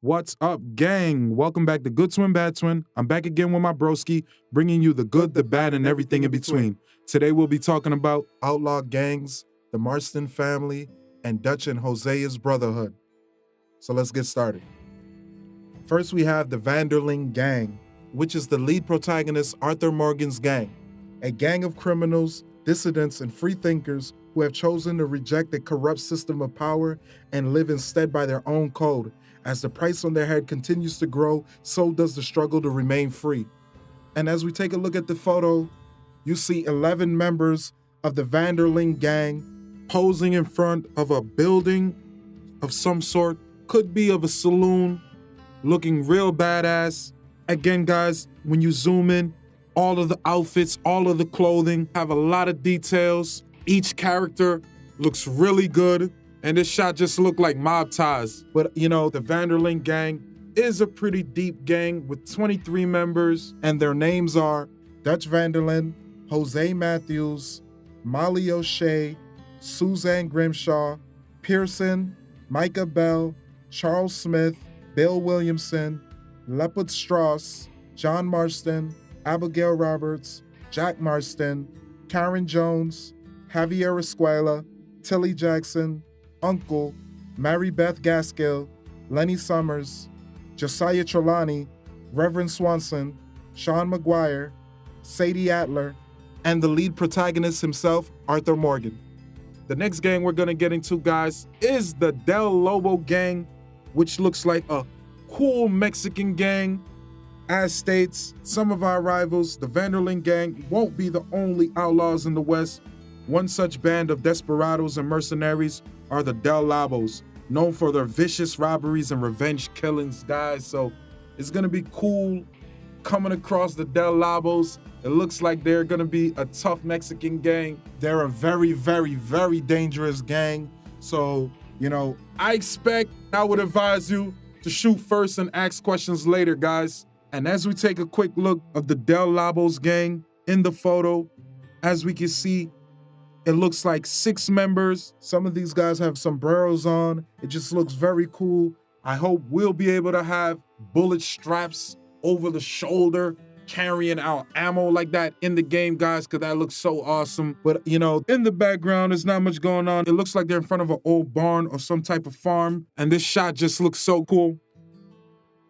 What's up, gang? Welcome back to Good Twin, Bad Twin. I'm back again with my broski, bringing you the good, the bad, and everything in between. Today we'll be talking about outlaw gangs, the MARSTON family, and Dutch and HOSEA Brotherhood. So let's get started. First, we have the Vanderling Gang, which is the lead protagonist Arthur Morgan's gang, a gang of criminals, dissidents, and freethinkers who have chosen to reject the corrupt system of power and live instead by their own code. As the price on their head continues to grow, so does the struggle to remain free. And as we take a look at the photo, you see 11 members of the Vanderling Gang posing in front of a building of some sort, could be of a saloon, looking real badass. Again, guys, when you zoom in, all of the outfits, all of the clothing have a lot of details. Each character looks really good. And this shot just looked like mob ties. But you know, the Vanderling Gang is a pretty deep gang with 23 members. And their names are Dutch Vanderlyn, Jose Matthews, Molly O'Shea, Suzanne Grimshaw, Pearson, Micah Bell, Charles Smith, Bill Williamson, Leopard Strauss, John Marston, Abigail Roberts, Jack Marston, Karen Jones, Javier Escuela, Tilly Jackson, Uncle, Mary Beth Gaskill, Lenny Summers, Josiah Trelawney, Reverend Swanson, Sean McGuire, Sadie Adler, and the lead protagonist himself, Arthur Morgan. The next gang we're gonna get into, guys, is the Del Lobo Gang, which looks like a cool Mexican gang. As states, some of our rivals, the Vanderling Gang, won't be the only outlaws in the West. One such band of desperados and mercenaries are the Del Lobos, known for their vicious robberies and revenge killings, guys. So it's gonna be cool coming across the Del Lobos. It looks like they're gonna be a tough Mexican gang. They're a very, very, very dangerous gang. So, you know, I would advise you to shoot first and ask questions later, guys. And as we take a quick look of the Del Lobos gang in the photo, as we can see, it looks like 6 members. Some of these guys have sombreros on. It just looks very cool. I hope we'll be able to have bullet straps over the shoulder, carrying our ammo like that in the game, guys, because that looks so awesome. But, you know, in the background, there's not much going on. It looks like they're in front of an old barn or some type of farm, and this shot just looks so cool.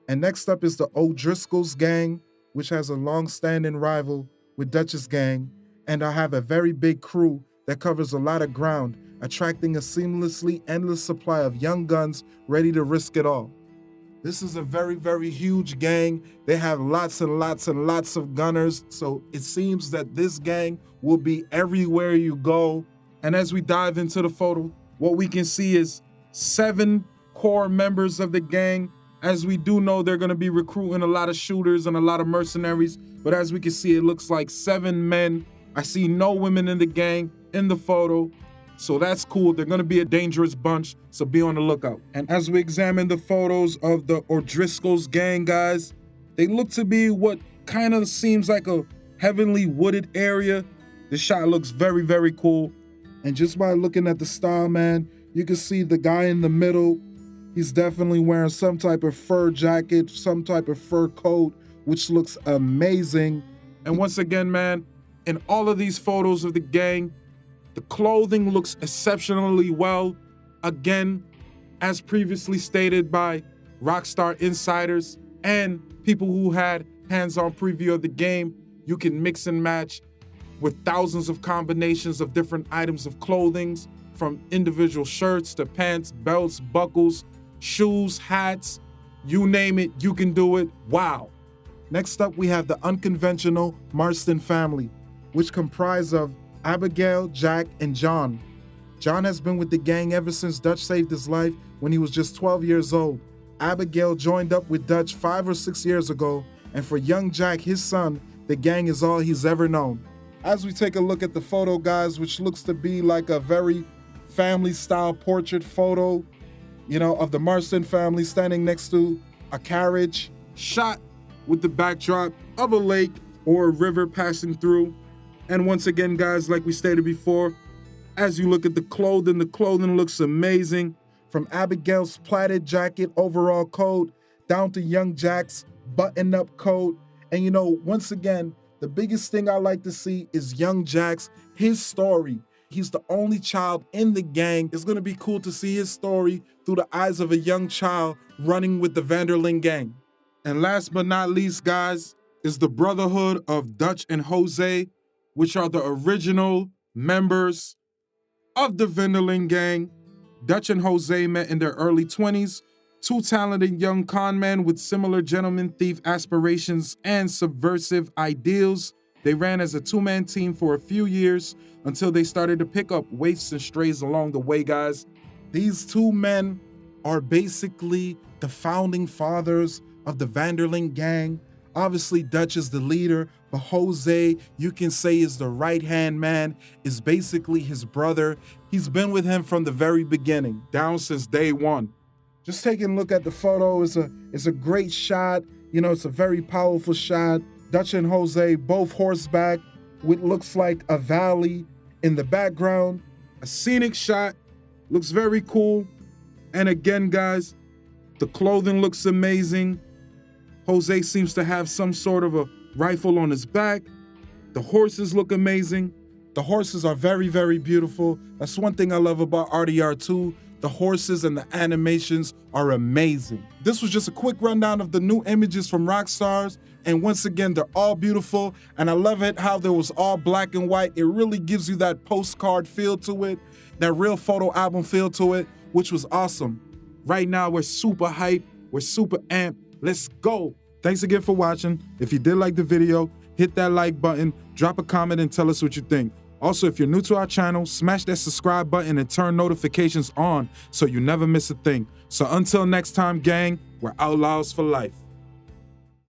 And next up is the O'Driscoll's gang, which has a long-standing rival with Dutch's gang, and I have a very big crew that covers a lot of ground, attracting a seamlessly endless supply of young guns ready to risk it all. This is a very, very huge gang. They have lots and lots and lots of gunners, so it seems that this gang will be everywhere you go. And as we dive into the photo, what we can see is 7 core members of the gang. As we do know, they're gonna be recruiting a lot of shooters and a lot of mercenaries, but as we can see, it looks like 7 men. I see no women in the gang in the photo, so that's cool. They're gonna be a dangerous bunch, so be on the lookout. And as we examine the photos of the O'Driscoll's gang, guys, they look to be what kind of seems like a heavenly wooded area. The shot looks very, very cool. And just by looking at the style, man, you can see the guy in the middle, he's definitely wearing some type of fur jacket, some type of fur coat, which looks amazing. And once again, man, in all of these photos of the gang, the clothing looks exceptionally well. Again, as previously stated by Rockstar insiders and people who had hands-on preview of the game, you can mix and match with thousands of combinations of different items of clothing, from individual shirts to pants, belts, buckles, shoes, hats, you name it, you can do it. Wow. Next up, we have the unconventional Marston family, which comprise of Abigail, Jack, and John. John has been with the gang ever since Dutch saved his life when he was just 12 years old. Abigail joined up with Dutch 5 or 6 years ago, and for young Jack, his son, the gang is all he's ever known. As we take a look at the photo, guys, which looks to be like a very family-style portrait photo, you know, of the Marston family standing next to a carriage, shot with the backdrop of a lake or a river passing through. And once again, guys, like we stated before, as you look at the clothing looks amazing. From Abigail's plaited jacket overall coat down to Young Jack's button-up coat. And you know, once again, the biggest thing I like to see is Young Jack's, his story. He's the only child in the gang. It's gonna be cool to see his story through the eyes of a young child running with the Vanderlyn gang. And last but not least, guys, is the brotherhood of Dutch and Jose, which are the original members of the Vanderlyn gang. Dutch and Jose met in their early 20s, two talented young con men with similar gentleman thief aspirations and subversive ideals. They ran as a two-man team for a few years until they started to pick up waifs and strays along the way, guys. These two men are basically the founding fathers of the Vanderlyn gang. Obviously, Dutch is the leader, but Jose, you can say, is the right-hand man, is basically his brother. He's been with him from the very beginning, down since day one. Just taking a look at the photo, it's a great shot. You know, it's a very powerful shot. Dutch and Jose both horseback with looks like a valley in the background. A scenic shot, looks very cool. And again, guys, the clothing looks amazing. Jose seems to have some sort of a rifle on his back. The horses look amazing. The horses are very, very beautiful. That's one thing I love about RDR2. The horses and the animations are amazing. This was just a quick rundown of the new images from Rockstars. And once again, they're all beautiful. And I love it how there was all black and white. It really gives you that postcard feel to it, that real photo album feel to it, which was awesome. Right now, we're super hyped. We're super amped. Let's go. Thanks again for watching. If you did like the video, hit that like button, drop a comment and tell us what you think. Also, if you're new to our channel, smash that subscribe button and turn notifications on so you never miss a thing. So until next time, gang, we're outlaws for life.